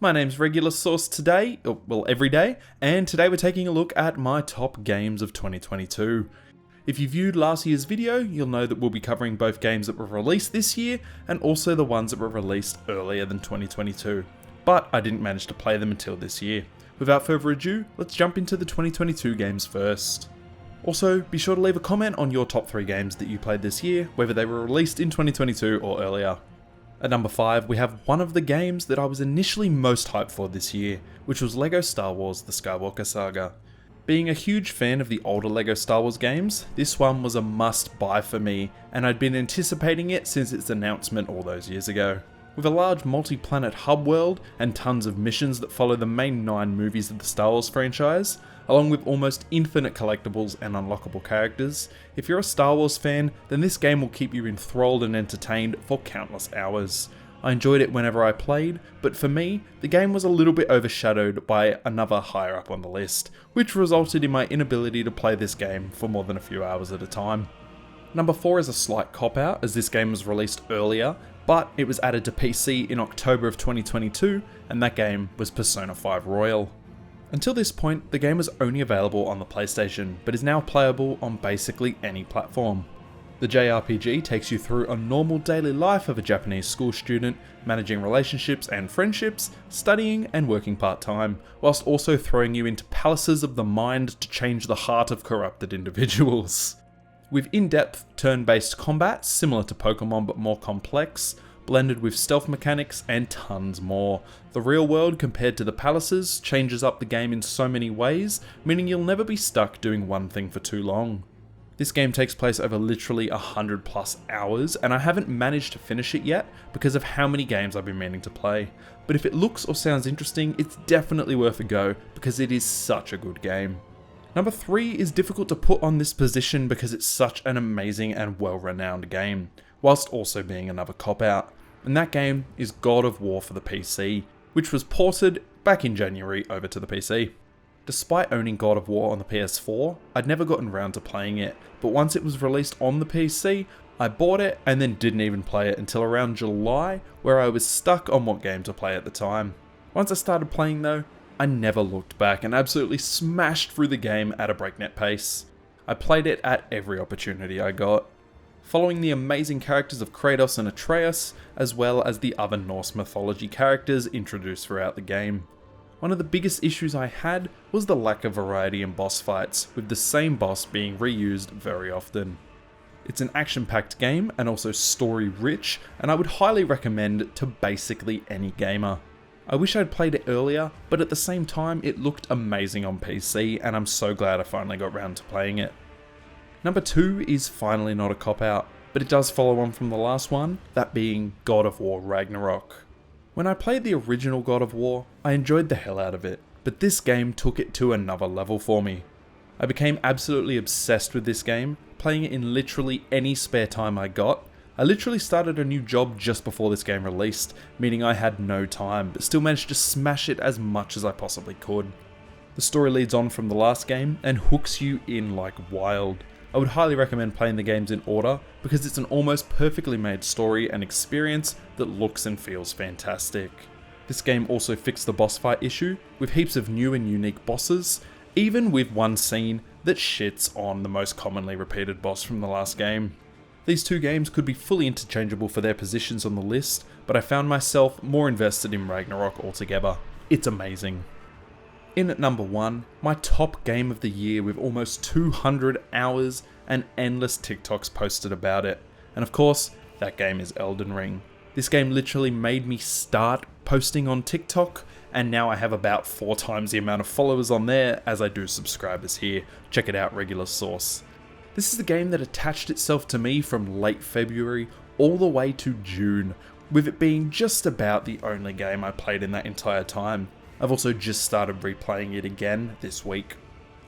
My name's Regulus today, well every day, and today we're taking a look at my top games of 2022. If you viewed last year's video, you'll know that we'll be covering both games that were released this year and also the ones that were released earlier than 2022. But I didn't manage to play them until this year. Without further ado, let's jump into the 2022 games first. Also, be sure to leave a comment on your top 3 games that you played this year, whether they were released in 2022 or earlier. At number 5, we have one of the games that I was initially most hyped for this year, which was LEGO Star Wars The Skywalker Saga. Being a huge fan of the older LEGO Star Wars games, this one was a must-buy for me, and I'd been anticipating it since its announcement all those years ago. With a large multi-planet hub world and tons of missions that follow the main 9 movies of the Star Wars franchise, along with almost infinite collectibles and unlockable characters, if you're a Star Wars fan, then this game will keep you enthralled and entertained for countless hours. I enjoyed it whenever I played, but for me, the game was a little bit overshadowed by another higher up on the list, which resulted in my inability to play this game for more than a few hours at a time. Number 4 is a slight cop-out, as this game was released earlier, but it was added to PC in October of 2022, and that game was Persona 5 Royal. Until this point, the game was only available on the PlayStation, but is now playable on basically any platform. The JRPG takes you through a normal daily life of a Japanese school student, managing relationships and friendships, studying and working part-time, whilst also throwing you into palaces of the mind to change the heart of corrupted individuals. With in-depth turn-based combat, similar to Pokemon but more complex, blended with stealth mechanics and tons more. The real world compared to the palaces changes up the game in so many ways, meaning you'll never be stuck doing one thing for too long. This game takes place over literally 100 plus hours, and I haven't managed to finish it yet because of how many games I've been meaning to play. But if it looks or sounds interesting, it's definitely worth a go because it is such a good game. Number 3 is difficult to put on this position because it's such an amazing and well-renowned game, whilst also being another cop-out, and that game is God of War for the PC, which was ported back in January over to the PC. Despite owning God of War on the PS4, I'd never gotten around to playing it, but once it was released on the PC, I bought it and then didn't even play it until around July, where I was stuck on what game to play at the time. Once I started playing though, I never looked back and absolutely smashed through the game at a breakneck pace. I played it at every opportunity I got, following the amazing characters of Kratos and Atreus, as well as the other Norse mythology characters introduced throughout the game. One of the biggest issues I had was the lack of variety in boss fights, with the same boss being reused very often. It's an action-packed game and also story-rich, and I would highly recommend to basically any gamer. I wish I'd played it earlier, but at the same time it looked amazing on PC, and I'm so glad I finally got round to playing it. Number 2 is finally not a cop-out, but it does follow on from the last one, that being God of War Ragnarok. When I played the original God of War, I enjoyed the hell out of it, but this game took it to another level for me. I became absolutely obsessed with this game, playing it in literally any spare time I got. I literally started a new job just before this game released, meaning I had no time, but still managed to smash it as much as I possibly could. The story leads on from the last game and hooks you in like wild. I would highly recommend playing the games in order because it's an almost perfectly made story and experience that looks and feels fantastic. This game also fixed the boss fight issue with heaps of new and unique bosses, even with one scene that shits on the most commonly repeated boss from the last game. These two games could be fully interchangeable for their positions on the list, but I found myself more invested in Ragnarok altogether. It's amazing. In at number 1, my top game of the year with almost 200 hours and endless TikToks posted about it. And of course, that game is Elden Ring. This game literally made me start posting on TikTok, and now I have about 4 times the amount of followers on there as I do subscribers here. Check it out, Regulus source. This is a game that attached itself to me from late February all the way to June, with it being just about the only game I played in that entire time. I've also just started replaying it again this week.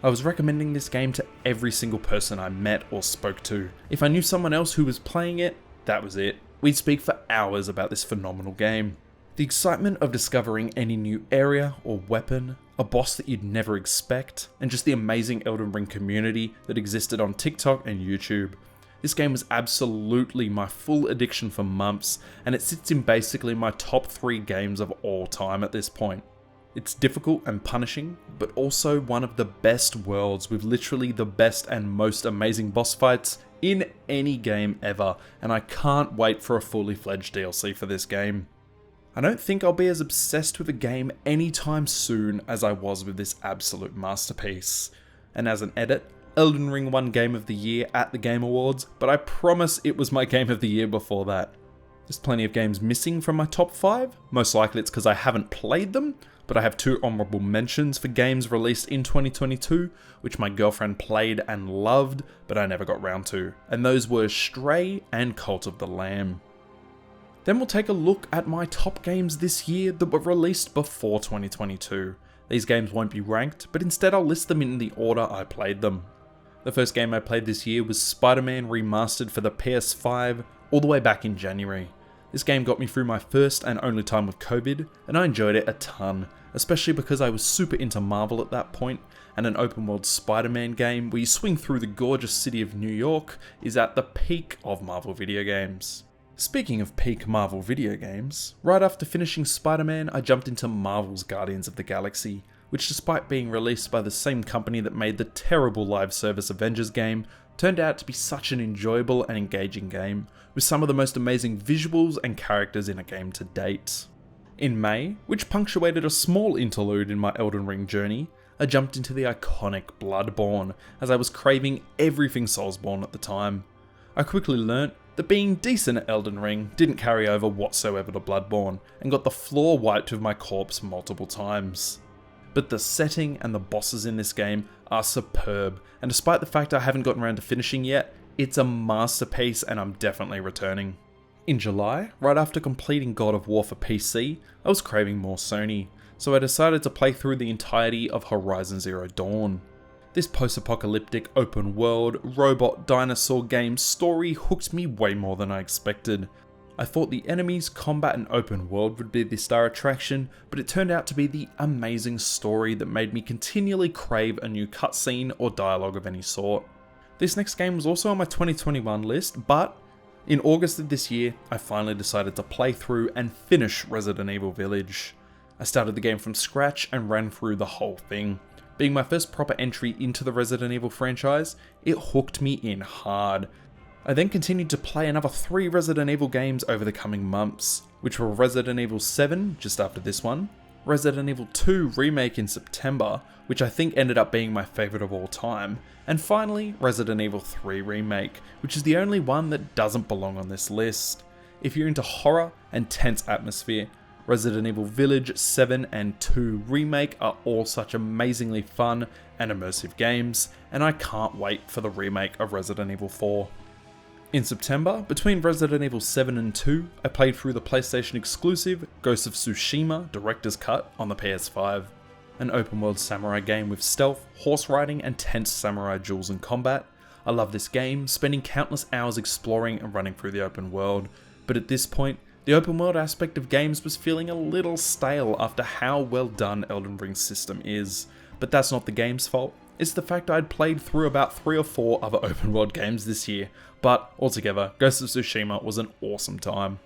I was recommending this game to every single person I met or spoke to. If I knew someone else who was playing it, that was it. We'd speak for hours about this phenomenal game. The excitement of discovering any new area or weapon, a boss that you'd never expect, and just the amazing Elden Ring community that existed on TikTok and YouTube. This game was absolutely my full addiction for months, and it sits in basically my top 3 games of all time at this point. It's difficult and punishing, but also one of the best worlds with literally the best and most amazing boss fights in any game ever, and I can't wait for a fully fledged DLC for this game. I don't think I'll be as obsessed with a game anytime soon as I was with this absolute masterpiece. And as an edit, Elden Ring won Game of the Year at the Game Awards, but I promise it was my Game of the Year before that. There's plenty of games missing from my top 5, most likely it's because I haven't played them, but I have 2 honourable mentions for games released in 2022, which my girlfriend played and loved, but I never got round to, and those were Stray and Cult of the Lamb. Then we'll take a look at my top games this year that were released before 2022. These games won't be ranked, but instead I'll list them in the order I played them. The first game I played this year was Spider-Man Remastered for the PS5, all the way back in January. This game got me through my first and only time with COVID, and I enjoyed it a ton, especially because I was super into Marvel at that point, and an open world Spider-Man game where you swing through the gorgeous city of New York is at the peak of Marvel video games. Speaking of peak Marvel video games, right after finishing Spider-Man, I jumped into Marvel's Guardians of the Galaxy, which despite being released by the same company that made the terrible live service Avengers game, turned out to be such an enjoyable and engaging game, with some of the most amazing visuals and characters in a game to date. In May, which punctuated a small interlude in my Elden Ring journey, I jumped into the iconic Bloodborne, as I was craving everything Soulsborne at the time. I quickly learnt that being decent at Elden Ring didn't carry over whatsoever to Bloodborne, and got the floor wiped with my corpse multiple times. But the setting and the bosses in this game are superb, and despite the fact I haven't gotten around to finishing yet, it's a masterpiece and I'm definitely returning. In July, right after completing God of War for PC, I was craving more Sony, so I decided to play through the entirety of Horizon Zero Dawn. This post-apocalyptic open-world, robot dinosaur game story hooked me way more than I expected. I thought the enemies, combat and open world would be the star attraction, but it turned out to be the amazing story that made me continually crave a new cutscene or dialogue of any sort. This next game was also on my 2021 list, but in August of this year, I finally decided to play through and finish Resident Evil Village. I started the game from scratch and ran through the whole thing. Being my first proper entry into the Resident Evil franchise, it hooked me in hard. I then continued to play another 3 Resident Evil games over the coming months, which were Resident Evil 7 just after this one, Resident Evil 2 Remake in September, which I think ended up being my favourite of all time, and finally Resident Evil 3 Remake, which is the only one that doesn't belong on this list. If you're into horror and tense atmosphere, Resident Evil Village 7 and 2 Remake are all such amazingly fun and immersive games, and I can't wait for the remake of Resident Evil 4. In September, between Resident Evil 7 and 2, I played through the PlayStation exclusive Ghost of Tsushima Director's Cut on the PS5, an open world samurai game with stealth, horse riding and tense samurai duels and combat. I love this game, spending countless hours exploring and running through the open world, but at this point, the open world aspect of games was feeling a little stale after how well done Elden Ring's system is. But that's not the game's fault, it's the fact I'd played through about 3 or 4 other open world games this year, but altogether, Ghost of Tsushima was an awesome time.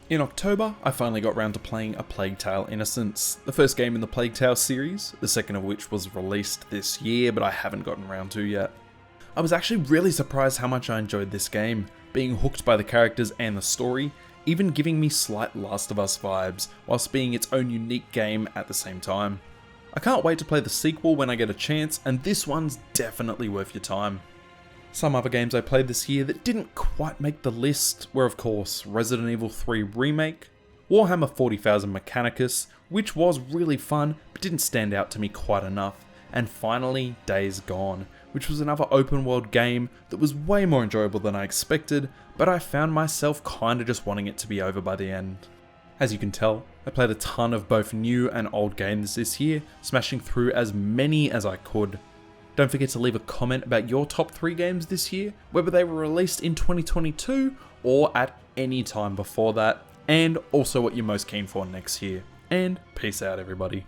In October, I finally got round to playing A Plague Tale: Innocence, the first game in the Plague Tale series, the second of which was released this year but I haven't gotten round to yet. I was actually really surprised how much I enjoyed this game, being hooked by the characters and the story, even giving me slight Last of Us vibes, whilst being its own unique game at the same time. I can't wait to play the sequel when I get a chance, and this one's definitely worth your time. Some other games I played this year that didn't quite make the list were of course Resident Evil 3 Remake, Warhammer 40,000 Mechanicus, which was really fun but didn't stand out to me quite enough, and finally Days Gone, which was another open world game that was way more enjoyable than I expected, but I found myself kinda just wanting it to be over by the end. As you can tell, I played a ton of both new and old games this year, smashing through as many as I could. Don't forget to leave a comment about your top 3 games this year, whether they were released in 2022 or at any time before that, and also what you're most keen for next year. And peace out everybody.